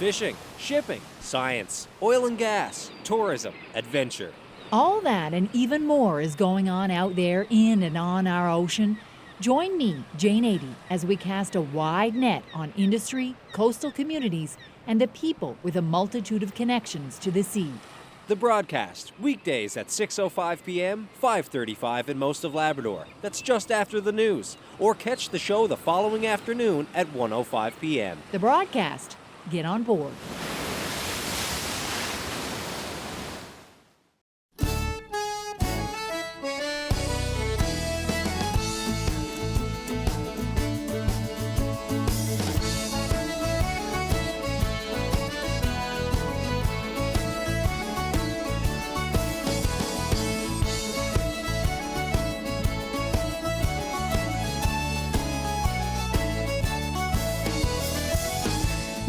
fishing, shipping, science, oil and gas, tourism, adventure. All that and even more is going on out there in and on our ocean. Join me, Jane Adey, as we cast a wide net on industry, coastal communities, and the people with a multitude of connections to the sea. The broadcast, weekdays at 6:05 p.m., 5:35 in most of Labrador. That's just after the news. Or catch the show the following afternoon at 1:05 p.m. The broadcast. Get on board.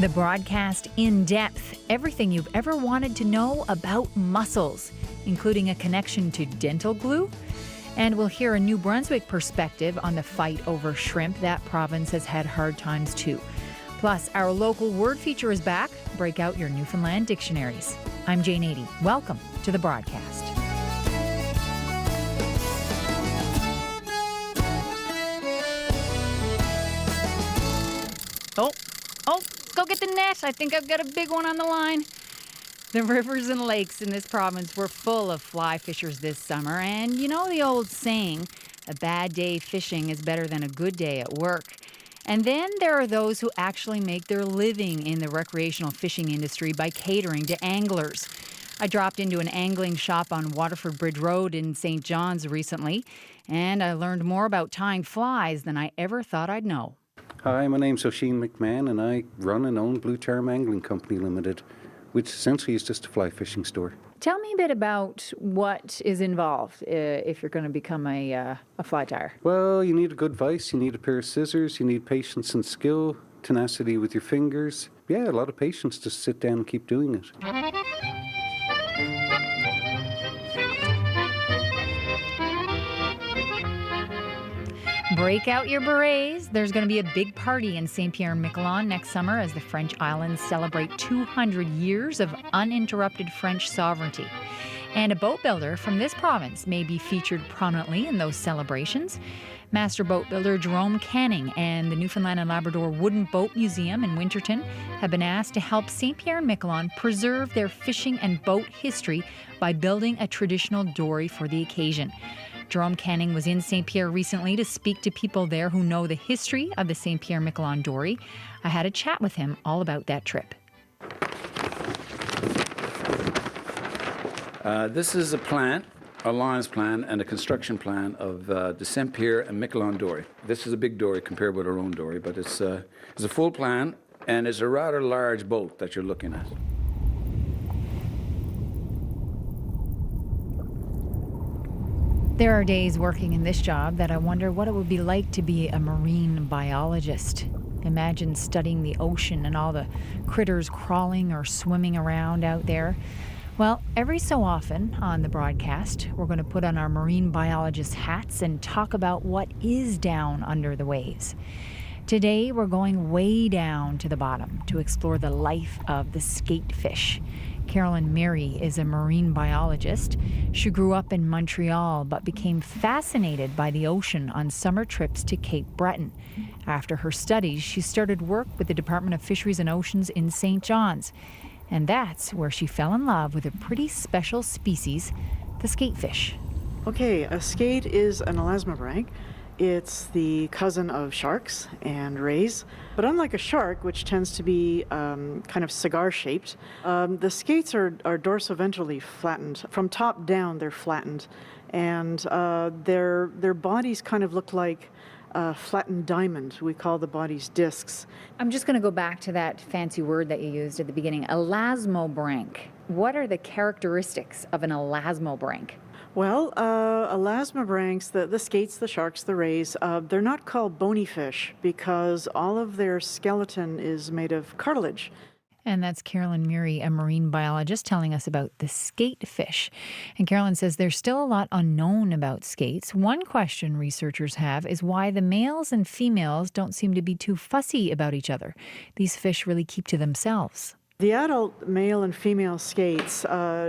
The broadcast in depth, everything you've ever wanted to know about mussels, including a connection to dental glue. And we'll hear a New Brunswick perspective on the fight over shrimp. That province has had hard times too. Plus, our local word feature is back. Break out your Newfoundland dictionaries. I'm Jane Adey. Welcome to the broadcast. Oh, go get the net. I think I've got a big one on the line. The rivers and lakes in this province were full of fly fishers this summer. And you know the old saying, a bad day fishing is better than a good day at work. And then there are those who actually make their living in the recreational fishing industry by catering to anglers. I dropped into an angling shop on Waterford Bridge Road in St. John's recently, and I learned more about tying flies than I ever thought I'd know. Hi, my name's Oisin McMahon and I run and own Blue Charm Angling Company Limited, which essentially is just a fly fishing store. Tell me a bit about what is involved if you're going to become a fly tyer. Well, you need a good vise, you need a pair of scissors, you need patience and skill, tenacity with your fingers. Yeah, a lot of patience to sit down and keep doing it. Break out your berets. There's going to be a big party in St. Pierre-Miquelon next summer as the French islands celebrate 200 years of uninterrupted French sovereignty. And a boat builder from this province may be featured prominently in those celebrations. Master boat builder Jerome Canning and the Newfoundland and Labrador Wooden Boat Museum in Winterton have been asked to help St. Pierre-Miquelon preserve their fishing and boat history by building a traditional dory for the occasion. Jerome Canning was in St. Pierre recently to speak to people there who know the history of the St. Pierre-Miquelon dory. I had a chat with him all about that trip. This is a plan, a lines plan, and a construction plan of the St. Pierre and Miquelon dory. This is a big dory compared with our own dory, but it's a full plan, and it's a rather large boat that you're looking at. There are days working in this job that I wonder what it would be like to be a marine biologist. Imagine studying the ocean and all the critters crawling or swimming around out there. Well, every so often on the broadcast, we're going to put on our marine biologist hats and talk about what is down under the waves. Today, we're going way down to the bottom to explore the life of the skatefish. Carolyn Mary is a marine biologist. She grew up in Montreal but became fascinated by the ocean on summer trips to Cape Breton. After her studies, she started work with the Department of Fisheries and Oceans in St. John's. And that's where she fell in love with a pretty special species, the skatefish. Okay, a skate is an elasmobranch. It's the cousin of sharks and rays. But unlike a shark, which tends to be kind of cigar-shaped, the skates are dorsoventrally flattened. From top down, they're flattened. And their bodies kind of look like a flattened diamond. We call the bodies discs. I'm just going to go back to that fancy word that you used at the beginning, elasmobranch. What are the characteristics of an elasmobranch? Well, elasmobranchs, the skates, the sharks, the rays, they're not called bony fish because all of their skeleton is made of cartilage. And that's Carolyn Murray, a marine biologist, telling us about the skatefish. And Carolyn says there's still a lot unknown about skates. One question researchers have is why the males and females don't seem to be too fussy about each other. These fish really keep to themselves. The adult male and female skates,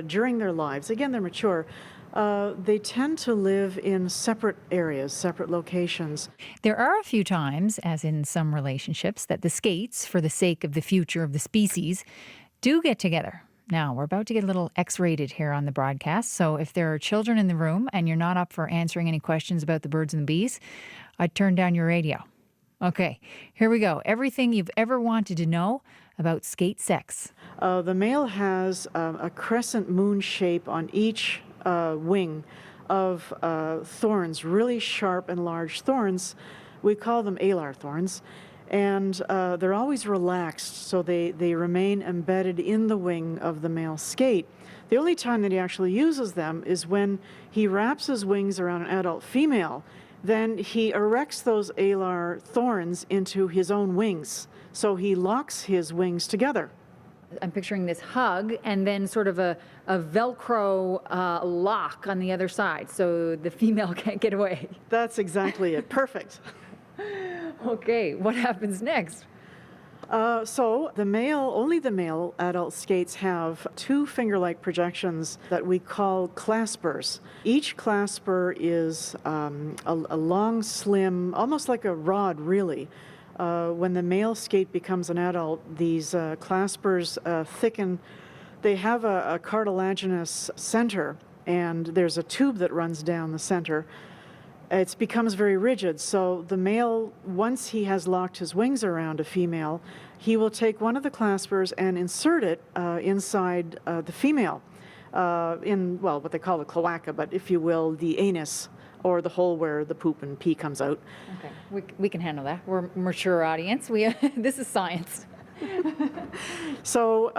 during their lives, again, they're mature, they tend to live in separate areas, separate locations. There are a few times, as in some relationships, that the skates, for the sake of the future of the species, do get together. Now, we're about to get a little X-rated here on the broadcast, so if there are children in the room and you're not up for answering any questions about the birds and the bees, I'd turn down your radio. Okay, here we go. Everything you've ever wanted to know about skate sex. The male has a crescent moon shape on each wing of thorns, really sharp and large thorns. We call them alar thorns. And they're always relaxed, so they remain embedded in the wing of the male skate. The only time that he actually uses them is when he wraps his wings around an adult female. Then he erects those alar thorns into his own wings. So he locks his wings together. I'm picturing this hug and then sort of a Velcro lock on the other side so the female can't get away. That's exactly it. Perfect. Okay, what happens next? So only the male adult skates have two finger-like projections that we call claspers. Each clasper is a long, slim, almost like a rod, really. When the male skate becomes an adult, these claspers thicken. They have a cartilaginous center, and there's a tube that runs down the center. It becomes very rigid, so the male, once he has locked his wings around a female, he will take one of the claspers and insert it inside the female, in, well, what they call the cloaca, but if you will, the anus, or the hole where the poop and pee comes out. Okay, we can handle that. We're a mature audience. This is science. So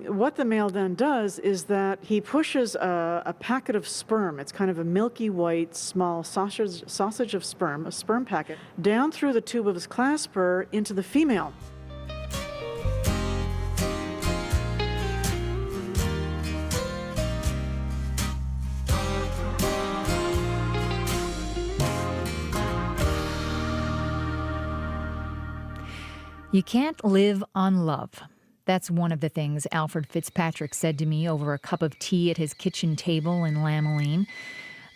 what the male then does is that he pushes a packet of sperm. It's kind of a milky white, small sausage of sperm, a sperm packet, down through the tube of his clasper into the female. You can't live on love. That's one of the things Alfred Fitzpatrick said to me over a cup of tea at his kitchen table in Lamoline.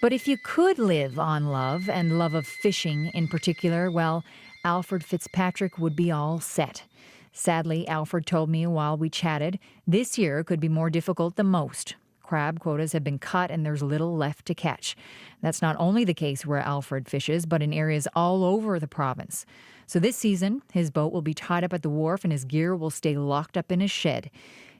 But if you could live on love, and love of fishing in particular, well, Alfred Fitzpatrick would be all set. Sadly, Alfred told me while we chatted, this year could be more difficult than most. Crab quotas have been cut and there's little left to catch. That's not only the case where Alfred fishes, but in areas all over the province. So this season, his boat will be tied up at the wharf and his gear will stay locked up in his shed.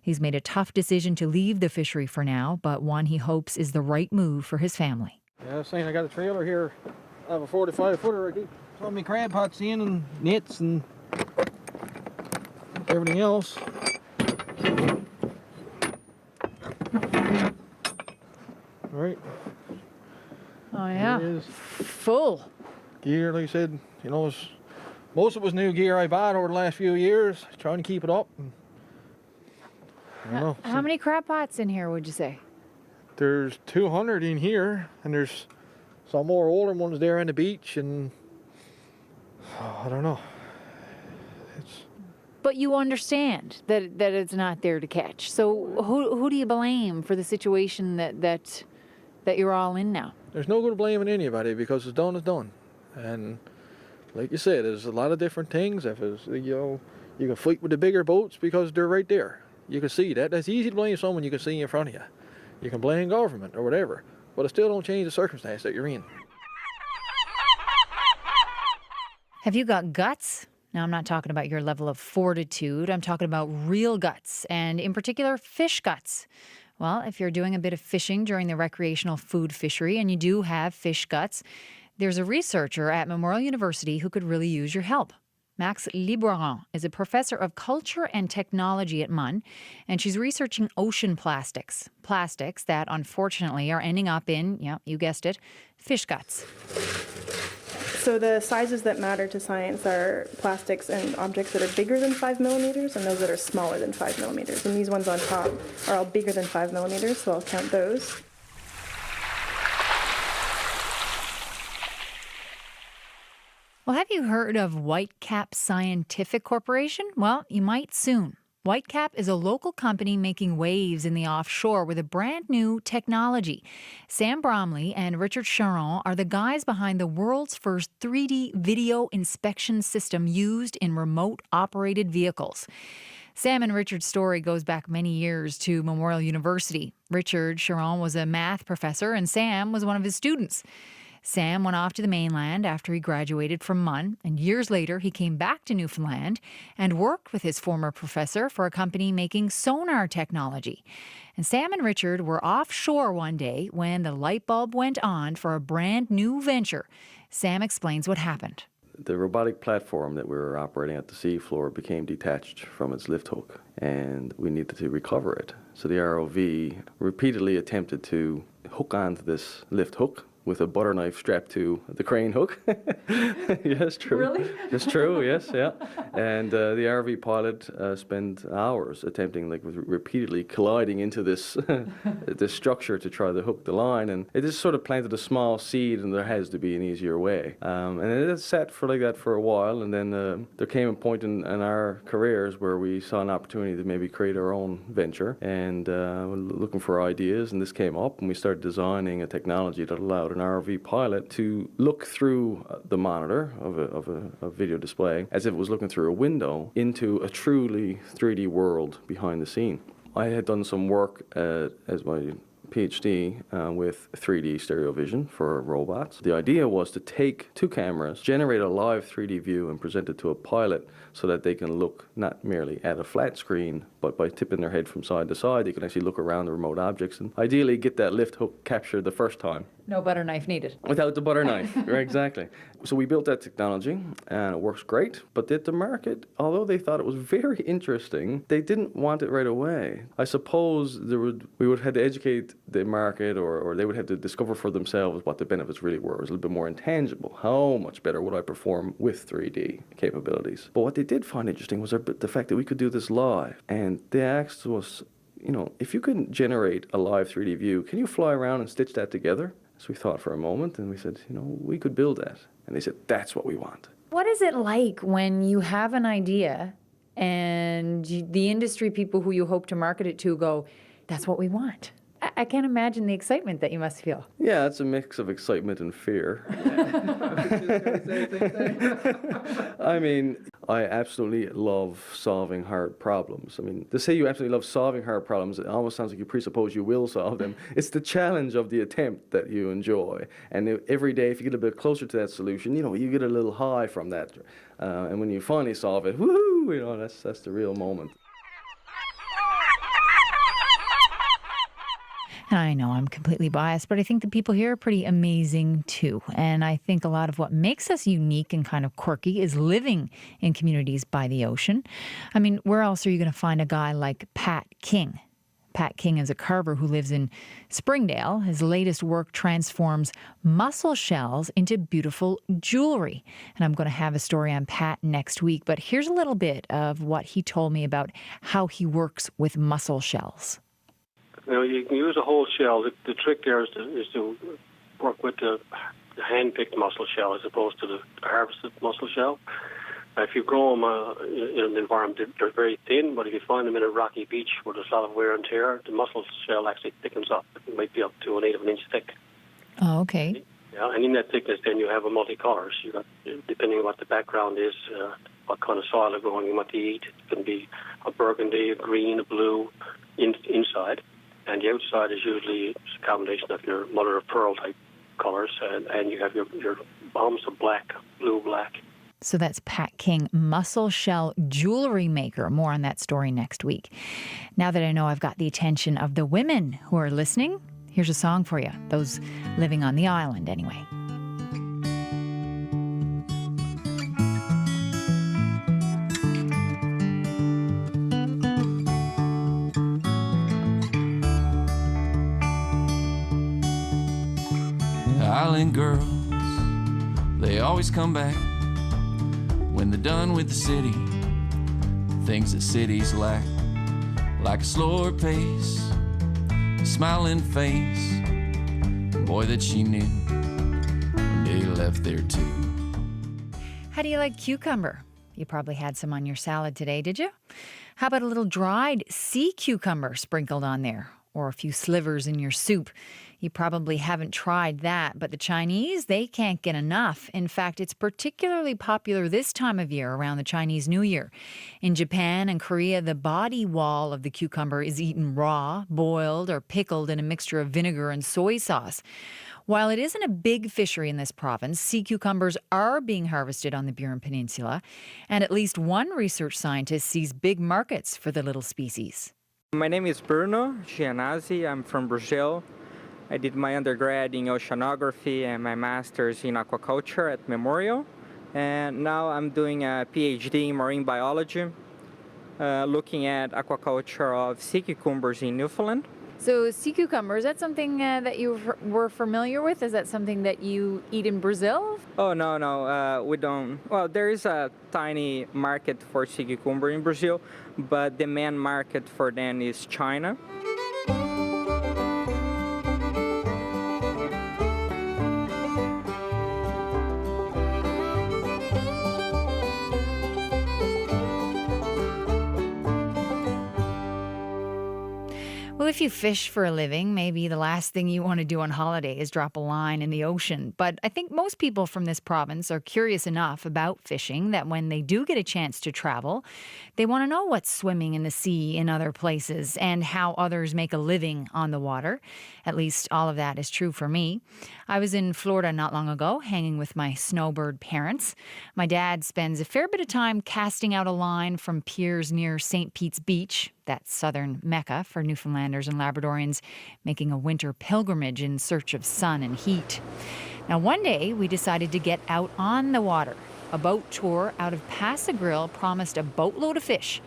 He's made a tough decision to leave the fishery for now, but one he hopes is the right move for his family. Yeah, I was saying I got a trailer here. I have a 45-footer. I keep throwing my crab pots in and nets and everything else. All right. Oh, yeah. There it is. Full. Gear, like I said, you know, most of it was new gear I bought over the last few years, trying to keep it up. And, I don't know. How many crab pots in here, would you say? There's 200 in here, and there's some more older ones there on the beach, and I don't know. But you understand that it's not there to catch. So who do you blame for the situation that you're all in now? There's no good blaming anybody because it's done is done. And like you said, there's a lot of different things. If it's, you know, you can fight with the bigger boats because they're right there. You can see that. That's easy to blame someone you can see in front of you. You can blame government or whatever, but it still don't change the circumstance that you're in. Have you got guts? Now, I'm not talking about your level of fortitude. I'm talking about real guts, and in particular, fish guts. Well, if you're doing a bit of fishing during the recreational food fishery and you do have fish guts, there's a researcher at Memorial University who could really use your help. Max Liboiron is a professor of culture and technology at MUN, and she's researching ocean plastics. Plastics that, unfortunately, are ending up in, yeah, you guessed it, fish guts. So the sizes that matter to science are plastics and objects that are bigger than 5 millimeters and those that are smaller than 5 millimeters. And these ones on top are all bigger than 5 millimeters, so I'll count those. Well, have you heard of Whitecap Scientific Corporation? Well, you might soon. Whitecap is a local company making waves in the offshore with a brand new technology. Sam Bromley and Richard Charon are the guys behind the world's first 3D video inspection system used in remote operated vehicles. Sam and Richard's story goes back many years to Memorial University. Richard Charon was a math professor and Sam was one of his students. Sam went off to the mainland after he graduated from MUN, and years later he came back to Newfoundland and worked with his former professor for a company making sonar technology. And Sam and Richard were offshore one day when the light bulb went on for a brand new venture. Sam explains what happened. The robotic platform that we were operating at the seafloor became detached from its lift hook, and we needed to recover it. So the ROV repeatedly attempted to hook onto this lift hook with a butter knife strapped to the crane hook. Yes, true. Really? It's true, yes, yeah. And the RV pilot spent hours attempting, repeatedly colliding into this this structure to try to hook the line. And it just sort of planted a small seed, and there has to be an easier way. And it sat for like that for a while, and then there came a point in our careers where we saw an opportunity to maybe create our own venture, and looking for ideas, and this came up, and we started designing a technology that allowed an RV pilot to look through the monitor of a video display as if it was looking through a window into a truly 3D world behind the scene. I had done some work as my PhD with 3D stereo vision for robots. The idea was to take two cameras, generate a live 3D view, and present it to a pilot so that they can look not merely at a flat screen, but by tipping their head from side to side, they can actually look around the remote objects and ideally get that lift hook captured the first time. No butter knife needed. Without the butter knife, right, exactly. So we built that technology, and it works great. But the market, although they thought it was very interesting, they didn't want it right away. I suppose we would have to educate the market, or they would have to discover for themselves what the benefits really were. It was a little bit more intangible. How much better would I perform with 3D capabilities? But what they did find interesting was the fact that we could do this live. And they asked us, if you could generate a live 3D view, can you fly around and stitch that together? So we thought for a moment, and we said, we could build that. And they said, that's what we want. What is it like when you have an idea and the industry people who you hope to market it to go, that's what we want? I can't imagine the excitement that you must feel. Yeah, it's a mix of excitement and fear. I mean, I absolutely love solving hard problems. I mean, to say you absolutely love solving hard problems, it almost sounds like you presuppose you will solve them. It's the challenge of the attempt that you enjoy. And every day, if you get a bit closer to that solution, you get a little high from that. And when you finally solve it, woohoo, that's the real moment. I know I'm completely biased, but I think the people here are pretty amazing too. And I think a lot of what makes us unique and kind of quirky is living in communities by the ocean. I mean, where else are you going to find a guy like Pat King? Pat King is a carver who lives in Springdale. His latest work transforms mussel shells into beautiful jewelry. And I'm going to have a story on Pat next week. But here's a little bit of what he told me about how he works with mussel shells. You can use a whole shell. The trick there is to work with the hand-picked mussel shell as opposed to the harvested mussel shell. If you grow them in an environment, they're very thin, but if you find them in a rocky beach where there's a lot of wear and tear, the mussel shell actually thickens up. It might be up to an eighth of an inch thick. Oh, okay. Yeah, and in that thickness, then you have a multi-colors. You got, depending on what the background is, what kind of soil they're growing and what they eat. It can be a burgundy, a green, a blue inside. And the outside is usually a combination of your mother of pearl type colors, and you have your bombs of black, blue, black. So that's Pat King, mussel shell jewelry maker. More on that story next week. Now that I know I've got the attention of the women who are listening, here's a song for you. Those living on the island, anyway. Island girls, they always come back when they're done with the city. Things that cities lack, like a slower pace, a smiling face, the boy that she knew when they left there too. How do you like cucumber? You probably had some on your salad today, did you? How about a little dried sea cucumber sprinkled on there? Or a few slivers in your soup? You probably haven't tried that, but the Chinese, they can't get enough. In fact, it's particularly popular this time of year around the Chinese New Year. In Japan and Korea, the body wall of the cucumber is eaten raw, boiled, or pickled in a mixture of vinegar and soy sauce. While it isn't a big fishery in this province, sea cucumbers are being harvested on the Burin Peninsula, and at least one research scientist sees big markets for the little species. My name is Bruno Gianazzi. I'm from Brazil. I did my undergrad in oceanography and my master's in aquaculture at Memorial. And now I'm doing a PhD in marine biology, looking at aquaculture of sea cucumbers in Newfoundland. So sea cucumber, is that something that you were familiar with? Is that something that you eat in Brazil? Oh, no, we don't. Well, there is a tiny market for sea cucumber in Brazil, but the main market for them is China. Well, if you fish for a living, maybe the last thing you want to do on holiday is drop a line in the ocean. But I think most people from this province are curious enough about fishing that when they do get a chance to travel, they want to know what's swimming in the sea in other places and how others make a living on the water. At least all of that is true for me. I was in Florida not long ago, hanging with my snowbird parents. My dad spends a fair bit of time casting out a line from piers near St. Pete's Beach, that southern mecca for Newfoundlanders and Labradorians making a winter pilgrimage in search of sun and heat. Now, one day we decided to get out on the water. A boat tour out of Pass-a-Grille promised a boatload of fish.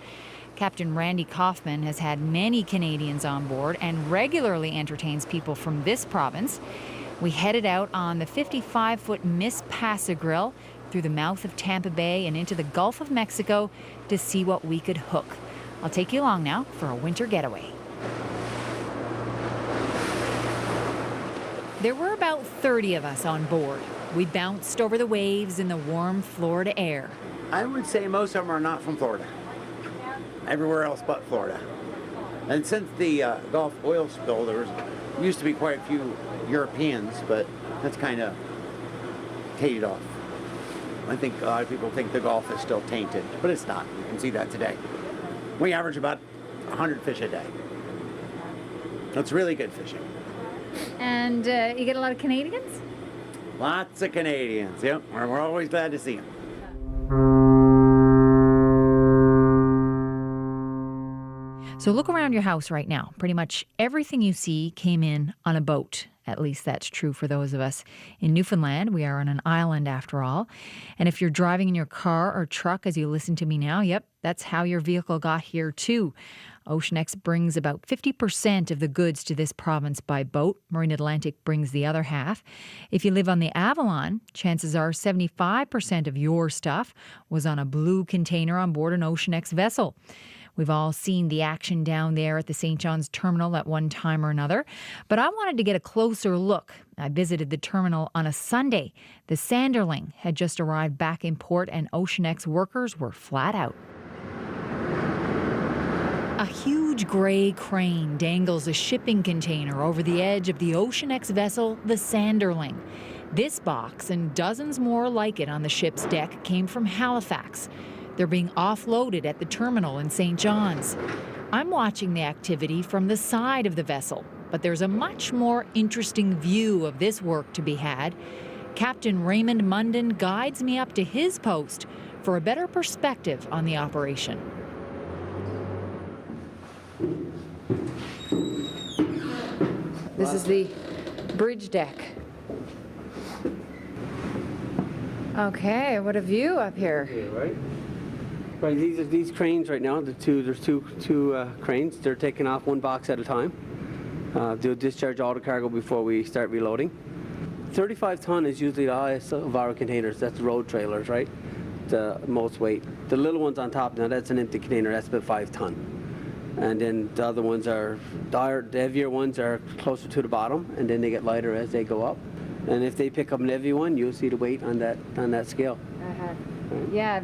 Captain Randy Kaufman has had many Canadians on board and regularly entertains people from this province. We headed out on the 55-foot Miss Pass-a-Grille through the mouth of Tampa Bay and into the Gulf of Mexico to see what we could hook. I'll take you along now for a winter getaway. There were about 30 of us on board. We bounced over the waves in the warm Florida air. I would say most of them are not from Florida. Everywhere else but Florida. And since the Gulf oil spill, there used to be quite a few Europeans, but that's kind of tainted off. I think a lot of people think the Gulf is still tainted, but it's not. You can see that today. We average about 100 fish a day. That's really good fishing. And you get a lot of Canadians? Lots of Canadians, yep. We're always glad to see them. So look around your house right now. Pretty much everything you see came in on a boat. At least that's true for those of us in Newfoundland. We are on an island after all. And if you're driving in your car or truck as you listen to me now, yep, that's how your vehicle got here too. OceanX brings about 50% of the goods to this province by boat. Marine Atlantic brings the other half. If you live on the Avalon, chances are 75% of your stuff was on a blue container on board an OceanX vessel. We've all seen the action down there at the St. John's terminal at one time or another, but I wanted to get a closer look. I visited the terminal on a Sunday. The Sanderling had just arrived back in port and OceanX workers were flat out. A huge gray crane dangles a shipping container over the edge of the OceanX vessel, the Sanderling. This box and dozens more like it on the ship's deck came from Halifax. They're being offloaded at the terminal in St. John's. I'm watching the activity from the side of the vessel, but there's a much more interesting view of this work to be had. Captain Raymond Munden guides me up to his post for a better perspective on the operation. This is the bridge deck. Okay, what a view up here. Yeah, right. Right, these cranes right now, there's two cranes. They're taking off one box at a time. They'll discharge all the cargo before we start reloading. 35 ton is usually the highest of our containers. That's road trailers, right? The most weight. The little ones on top, now that's an empty container. That's about 5 ton. And then the other ones the heavier ones are closer to the bottom, and then they get lighter as they go up. And if they pick up an heavy one, you'll see the weight on that scale. Yeah,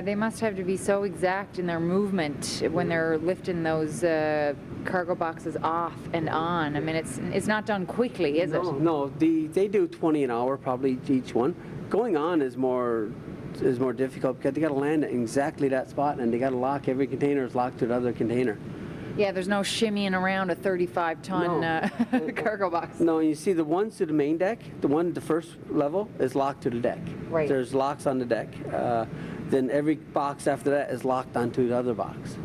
they must have to be so exact in their movement when they're lifting those cargo boxes off and on. I mean, it's not done quickly, is it? No, they do 20 an hour probably each one. Going on is more difficult because they got to land at exactly that spot, and they got to lock every container is locked to the other container. Yeah, there's no shimmying around a 35-ton cargo box. No, you see the ones to the main deck, the first level is locked to the deck. Right. There's locks on the deck. Then every box after that is locked onto the other box.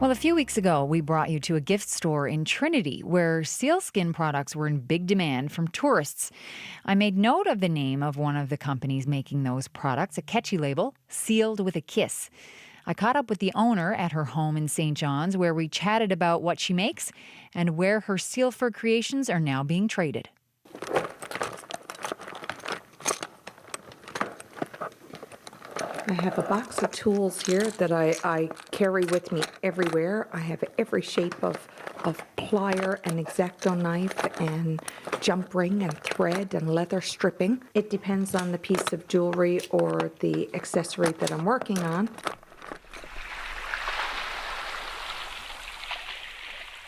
Well, a few weeks ago, we brought you to a gift store in Trinity where sealskin products were in big demand from tourists. I made note of the name of one of the companies making those products, a catchy label, Sealed with a Kiss. I caught up with the owner at her home in St. John's where we chatted about what she makes and where her seal fur creations are now being traded. I have a box of tools here that I carry with me everywhere. I have every shape of plier and X-Acto knife and jump ring and thread and leather stripping. It depends on the piece of jewelry or the accessory that I'm working on.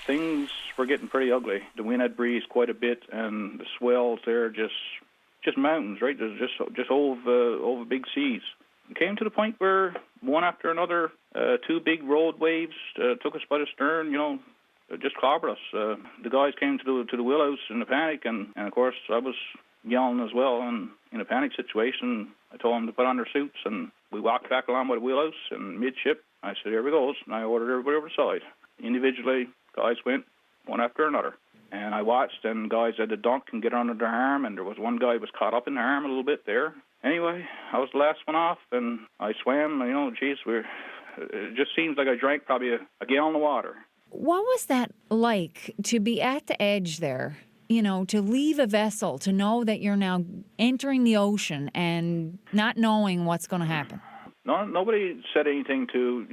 Things were getting pretty ugly. The wind had breezed quite a bit, and the swells there just mountains, right? There's just over big seas. It came to the point where one after another, two big road waves took us by the stern, just clobbered us. The guys came to the wheelhouse in a panic, and of course I was yelling as well. And in a panic situation, I told them to put on their suits, and we walked back along by the wheelhouse, and midship, I said, "Here we go," and I ordered everybody over the side. Individually, guys went one after another. And I watched, and guys had to dunk and get under their arm, and there was one guy who was caught up in the arm a little bit there. Anyway, I was the last one off, and I swam, it just seems like I drank probably a gallon of water. What was that like to be at the edge there, to leave a vessel, to know that you're now entering the ocean and not knowing what's going to happen? No, nobody said anything to,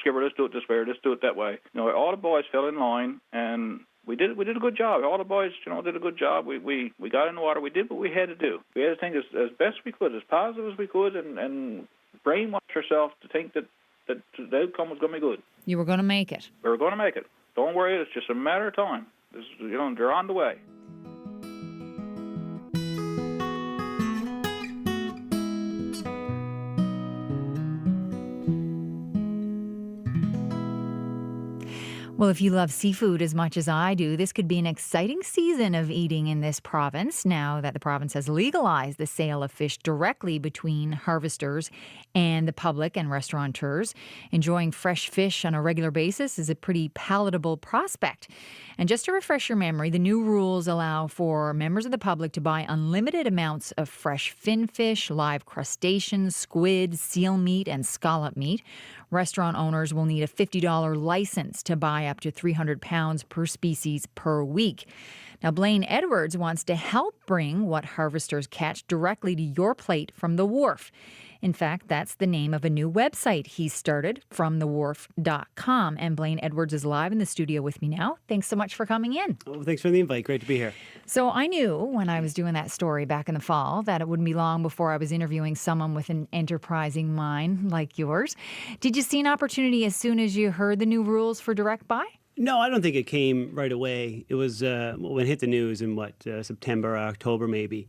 skipper, let's do it this way or let's do it that way. All the boys fell in line, and we did a good job. All the boys, did a good job. We got in the water. We did what we had to do. We had to think as best we could, as positive as we could, and brainwash ourselves to think that the outcome was going to be good. You were going to make it. We were going to make it. Don't worry, it's just a matter of time. They're on the way. Well, if you love seafood as much as I do, this could be an exciting season of eating in this province now that the province has legalized the sale of fish directly between harvesters and the public and restaurateurs. Enjoying fresh fish on a regular basis is a pretty palatable prospect. And just to refresh your memory, the new rules allow for members of the public to buy unlimited amounts of fresh finfish, live crustaceans, squid, seal meat, and scallop meat. Restaurant owners will need a $50 license to buy up to 300 pounds per species per week. Now, Blaine Edwards wants to help bring what harvesters catch directly to your plate from the wharf. In fact, that's the name of a new website he started, fromthewharf.com. And Blaine Edwards is live in the studio with me now. Thanks so much for coming in. Oh, thanks for the invite. Great to be here. So I knew when I was doing that story back in the fall that it wouldn't be long before I was interviewing someone with an enterprising mind like yours. Did you see an opportunity as soon as you heard the new rules for direct buy? No, I don't think it came right away. It was when it hit the news in September or October maybe.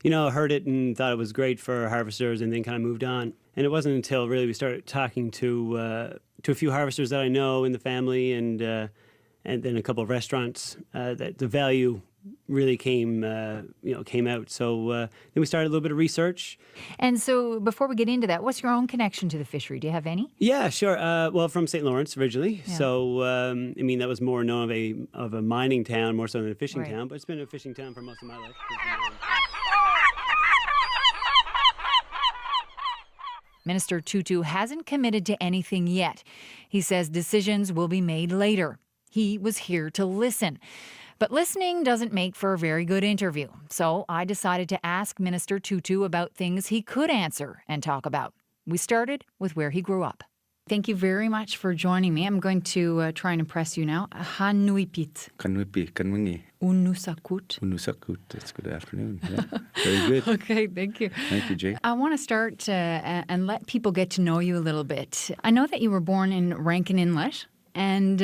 I heard it and thought it was great for harvesters and then kind of moved on. And it wasn't until really we started talking to a few harvesters that I know in the family and then a couple of restaurants that the value really came out. So then we started a little bit of research. And so before we get into that, what's your own connection to the fishery? Do you have any? Yeah, sure. Well, from St. Lawrence originally. Yeah. So, that was more known of a mining town more so than a fishing town, but it's been a fishing town for most of my life. Minister Tutu hasn't committed to anything yet. He says decisions will be made later. He was here to listen. But listening doesn't make for a very good interview. So I decided to ask Minister Tutu about things he could answer and talk about. We started with where he grew up. Thank you very much for joining me. I'm going to try and impress you now. Hanuipit. Kanuipi, kanwingi. Unusakut. Unusakut. That's good afternoon. Yeah. Very good. Okay, thank you. Thank you, Jay. I want to start and let people get to know you a little bit. I know that you were born in Rankin Inlet, and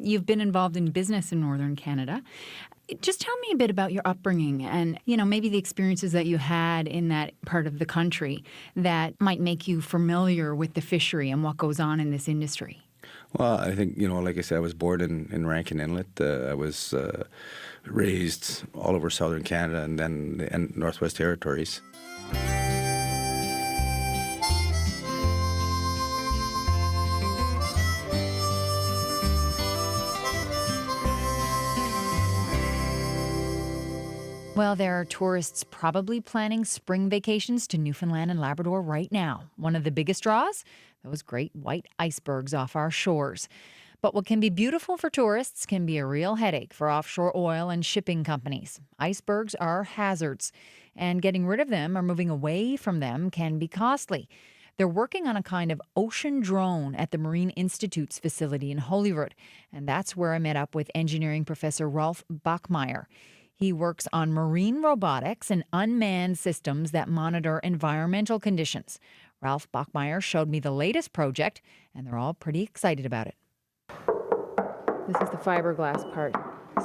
you've been involved in business in Northern Canada. Just tell me a bit about your upbringing and, maybe the experiences that you had in that part of the country that might make you familiar with the fishery and what goes on in this industry. Well, I think, like I said, I was born in Rankin Inlet. I was raised all over southern Canada and then the Northwest Territories. Well, there are tourists probably planning spring vacations to Newfoundland and Labrador right now. One of the biggest draws? Those great white icebergs off our shores. But what can be beautiful for tourists can be a real headache for offshore oil and shipping companies. Icebergs are hazards, and getting rid of them or moving away from them can be costly. They're working on a kind of ocean drone at the Marine Institute's facility in Holyrood, and that's where I met up with engineering professor Ralph Bachmeyer. He works on marine robotics and unmanned systems that monitor environmental conditions. Ralph Bachmeyer showed me the latest project, and they're all pretty excited about it. This is the fiberglass part.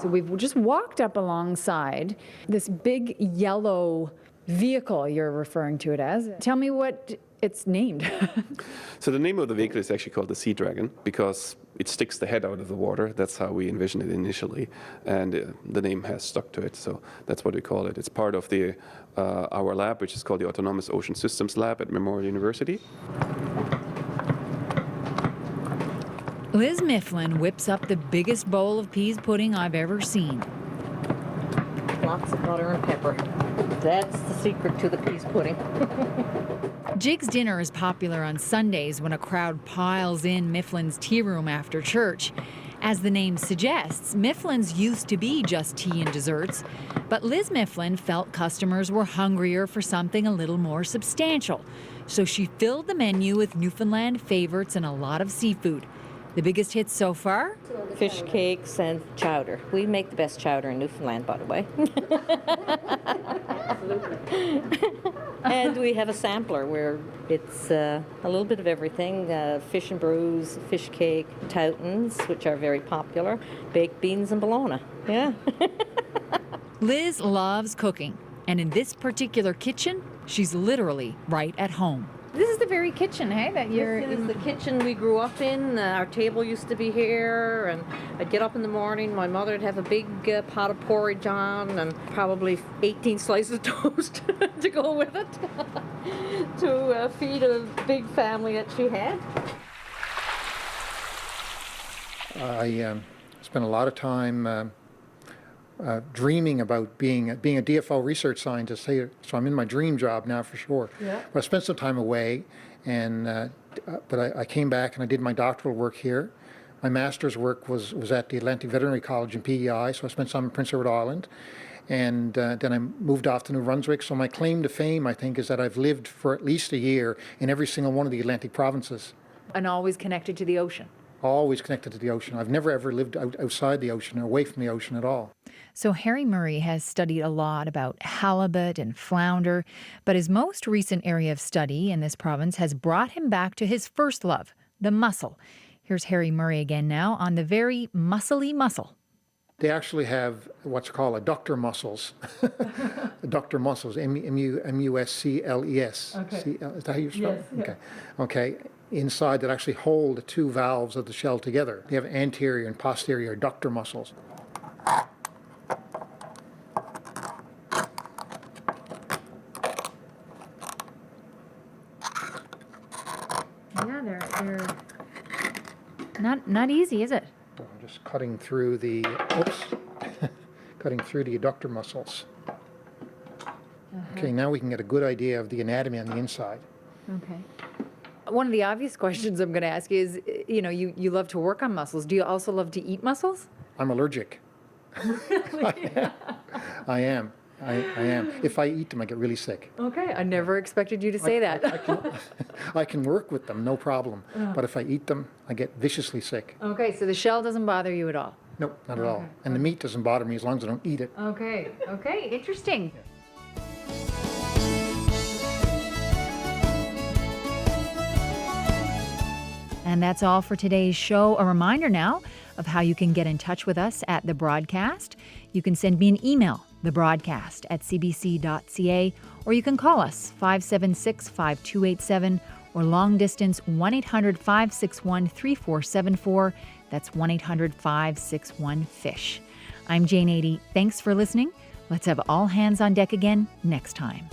So we've just walked up alongside this big yellow vehicle you're referring to it as. Tell me what it's named. So the name of the vehicle is actually called the Sea Dragon because it sticks the head out of the water. That's how we envisioned it initially, and the name has stuck to it. So that's what we call it. It's part of the our lab, which is called the Autonomous Ocean Systems Lab at Memorial University. Liz Mifflin whips up the biggest bowl of peas pudding I've ever seen. Lots of butter and pepper. That's the secret to the peas pudding. Jig's dinner is popular on Sundays when a crowd piles in Mifflin's tea room after church. As the name suggests, Mifflin's used to be just tea and desserts, but Liz Mifflin felt customers were hungrier for something a little more substantial. So she filled the menu with Newfoundland favorites and a lot of seafood. The biggest hits so far? Fish cakes and chowder. We make the best chowder in Newfoundland, by the way. And we have a sampler where it's a little bit of everything. Fish and brews, fish cake, toutons, which are very popular, baked beans and bologna. Yeah. Liz loves cooking, and in this particular kitchen, she's literally right at home. This is the very kitchen, hey, that you're... This is the kitchen we grew up in. Our table used to be here, and I'd get up in the morning. My mother would have a big pot of porridge on and probably 18 slices of toast to go with it to feed a big family that she had. I spent a lot of time dreaming about being a DFO research scientist. So I'm in my dream job now for sure. Yeah. But I spent some time away, and but I came back and I did my doctoral work here. My master's work was at the Atlantic Veterinary College in PEI, so I spent some in Prince Edward Island. And then I moved off to New Brunswick. So my claim to fame, I think, is that I've lived for at least a year in every single one of the Atlantic provinces. And always connected to the ocean. Always connected to the ocean. I've never ever lived outside the ocean or away from the ocean at all. So Harry Murray has studied a lot about halibut and flounder, but his most recent area of study in this province has brought him back to his first love, the mussel. Here's Harry Murray again now on the very muscly mussel. They actually have what's called adductor mussels. Adductor mussels, M-U-S-C-L-E-S. Okay. Is that how you spell it? Yes. Okay. Okay. Inside that actually hold the two valves of the shell together. They have anterior and posterior adductor muscles. Yeah, they're not easy, is it? So I'm just cutting through the cutting through the adductor muscles. Okay, now we can get a good idea of the anatomy on the inside. Okay. One of the obvious questions I'm going to ask you is, you love to work on mussels. Do you also love to eat mussels? I'm allergic. Really? I am. I am. If I eat them, I get really sick. Okay, I never expected you to say that. I can work with them, no problem. But if I eat them, I get viciously sick. Okay, so the shell doesn't bother you at all? Nope, not at all. And the meat doesn't bother me as long as I don't eat it. Okay, interesting. And that's all for today's show. A reminder now of how you can get in touch with us at The Broadcast. You can send me an email, thebroadcast@cbc.ca, or you can call us 576-5287 or long distance 1-800-561-3474. That's 1-800-561-FISH. I'm Jane Adey. Thanks for listening. Let's have all hands on deck again next time.